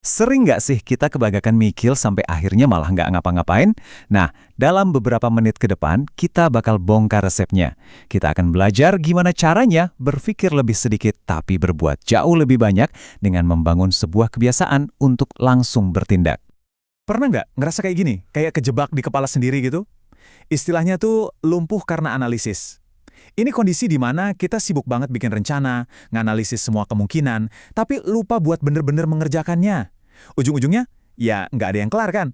Sering nggak sih kita kebagakan mikir sampai akhirnya malah nggak ngapa-ngapain? Nah, dalam beberapa menit ke depan, kita bakal bongkar resepnya. Kita akan belajar gimana caranya berpikir lebih sedikit tapi berbuat jauh lebih banyak dengan membangun sebuah kebiasaan untuk langsung bertindak. Pernah nggak ngerasa kayak gini? Kayak kejebak di kepala sendiri gitu? Istilahnya tuh lumpuh karena analisis. Ini kondisi di mana kita sibuk banget bikin rencana, nganalisis semua kemungkinan, tapi lupa buat bener-bener mengerjakannya. Ujung-ujungnya, ya nggak ada yang kelar kan?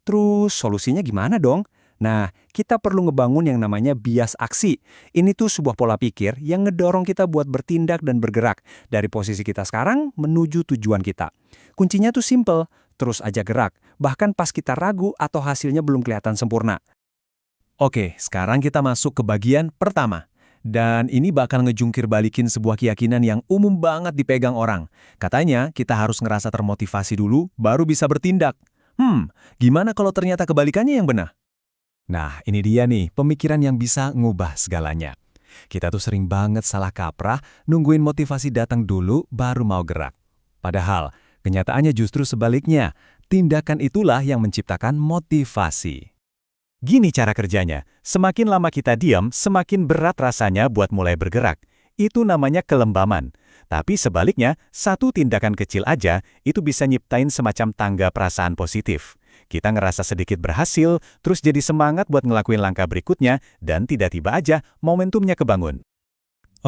Terus solusinya gimana dong? Nah, kita perlu ngebangun yang namanya bias aksi. Ini tuh sebuah pola pikir yang ngedorong kita buat bertindak dan bergerak dari posisi kita sekarang menuju tujuan kita. Kuncinya tuh simple, terus aja gerak, bahkan pas kita ragu atau hasilnya belum kelihatan sempurna. Oke, sekarang kita masuk ke bagian pertama. Dan ini bakal ngejungkir balikin sebuah keyakinan yang umum banget dipegang orang. Katanya, kita harus ngerasa termotivasi dulu, baru bisa bertindak. Gimana kalau ternyata kebalikannya yang benar? Nah, ini dia nih, pemikiran yang bisa ngubah segalanya. Kita tuh sering banget salah kaprah, nungguin motivasi datang dulu, baru mau gerak. Padahal, kenyataannya justru sebaliknya. Tindakan itulah yang menciptakan motivasi. Gini cara kerjanya, semakin lama kita diam, semakin berat rasanya buat mulai bergerak. Itu namanya kelembaman. Tapi sebaliknya, satu tindakan kecil aja, itu bisa nyiptain semacam tangga perasaan positif. Kita ngerasa sedikit berhasil, terus jadi semangat buat ngelakuin langkah berikutnya, dan tiba-tiba aja momentumnya kebangun.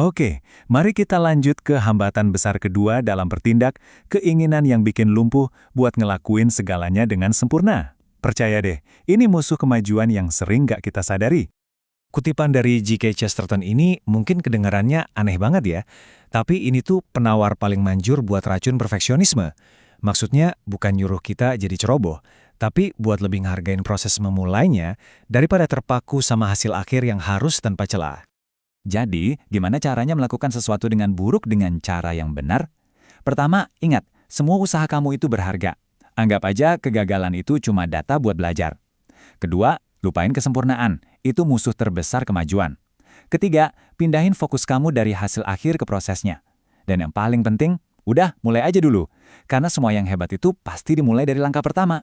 Oke, mari kita lanjut ke hambatan besar kedua dalam bertindak, keinginan yang bikin lumpuh buat ngelakuin segalanya dengan sempurna. Percaya deh, ini musuh kemajuan yang sering nggak kita sadari. Kutipan dari G.K. Chesterton ini mungkin kedengarannya aneh banget ya, tapi ini tuh penawar paling manjur buat racun perfeksionisme. Maksudnya bukan nyuruh kita jadi ceroboh, tapi buat lebih ngehargain proses memulainya daripada terpaku sama hasil akhir yang harus tanpa celah. Jadi, gimana caranya melakukan sesuatu dengan buruk dengan cara yang benar? Pertama, ingat, semua usaha kamu itu berharga. Anggap aja kegagalan itu cuma data buat belajar. Kedua, lupain kesempurnaan. Itu musuh terbesar kemajuan. Ketiga, pindahin fokus kamu dari hasil akhir ke prosesnya. Dan yang paling penting, udah mulai aja dulu. Karena semua yang hebat itu pasti dimulai dari langkah pertama.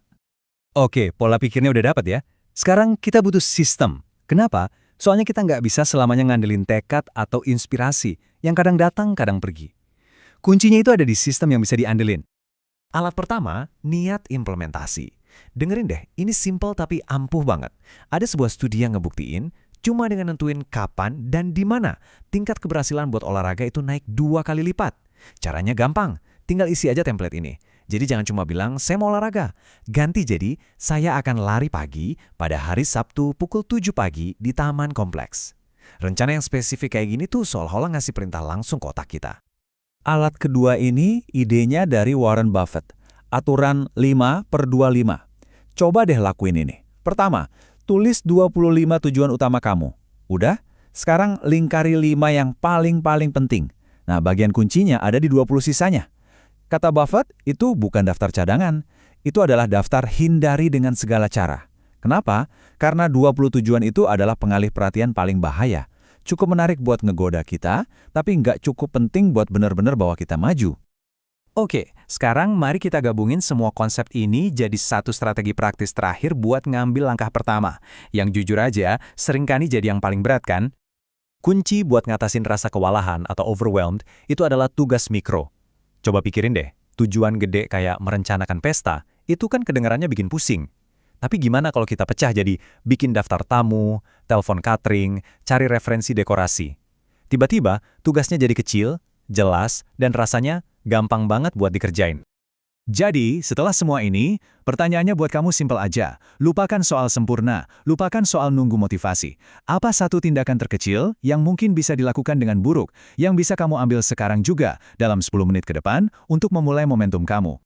Oke, pola pikirnya udah dapat ya. Sekarang kita butuh sistem. Kenapa? Soalnya kita nggak bisa selamanya ngandelin tekad atau inspirasi yang kadang datang, kadang pergi. Kuncinya itu ada di sistem yang bisa diandelin. Alat pertama, niat implementasi. Dengerin deh, ini simple tapi ampuh banget. Ada sebuah studi yang ngebuktiin, cuma dengan nentuin kapan dan di mana tingkat keberhasilan buat olahraga itu naik 2 kali lipat. Caranya gampang, tinggal isi aja template ini. Jadi jangan cuma bilang, saya mau olahraga. Ganti jadi, saya akan lari pagi pada hari Sabtu pukul 7 pagi di taman kompleks. Rencana yang spesifik kayak gini tuh seolah-olah ngasih perintah langsung ke otak kita. Alat kedua ini idenya dari Warren Buffett. Aturan 5/25. Coba deh lakuin ini. Pertama, tulis 25 tujuan utama kamu. Udah? Sekarang lingkari 5 yang paling penting. Nah, bagian kuncinya ada di 20 sisanya. Kata Buffett, itu bukan daftar cadangan. Itu adalah daftar hindari dengan segala cara. Kenapa? Karena 20 tujuan itu adalah pengalih perhatian paling bahaya. Cukup menarik buat ngegoda kita, tapi nggak cukup penting buat benar-benar bawa kita maju. Oke, sekarang mari kita gabungin semua konsep ini jadi satu strategi praktis terakhir buat ngambil langkah pertama. Yang jujur aja, seringkali jadi yang paling berat kan? Kunci buat ngatasin rasa kewalahan atau overwhelmed itu adalah tugas mikro. Coba pikirin deh, tujuan gede kayak merencanakan pesta, itu kan kedengarannya bikin pusing. Tapi gimana kalau kita pecah jadi bikin daftar tamu, telepon catering, cari referensi dekorasi. Tiba-tiba tugasnya jadi kecil, jelas, dan rasanya gampang banget buat dikerjain. Jadi, setelah semua ini, pertanyaannya buat kamu simpel aja. Lupakan soal sempurna, lupakan soal nunggu motivasi. Apa satu tindakan terkecil yang mungkin bisa dilakukan dengan buruk, yang bisa kamu ambil sekarang juga dalam 10 menit ke depan untuk memulai momentum kamu?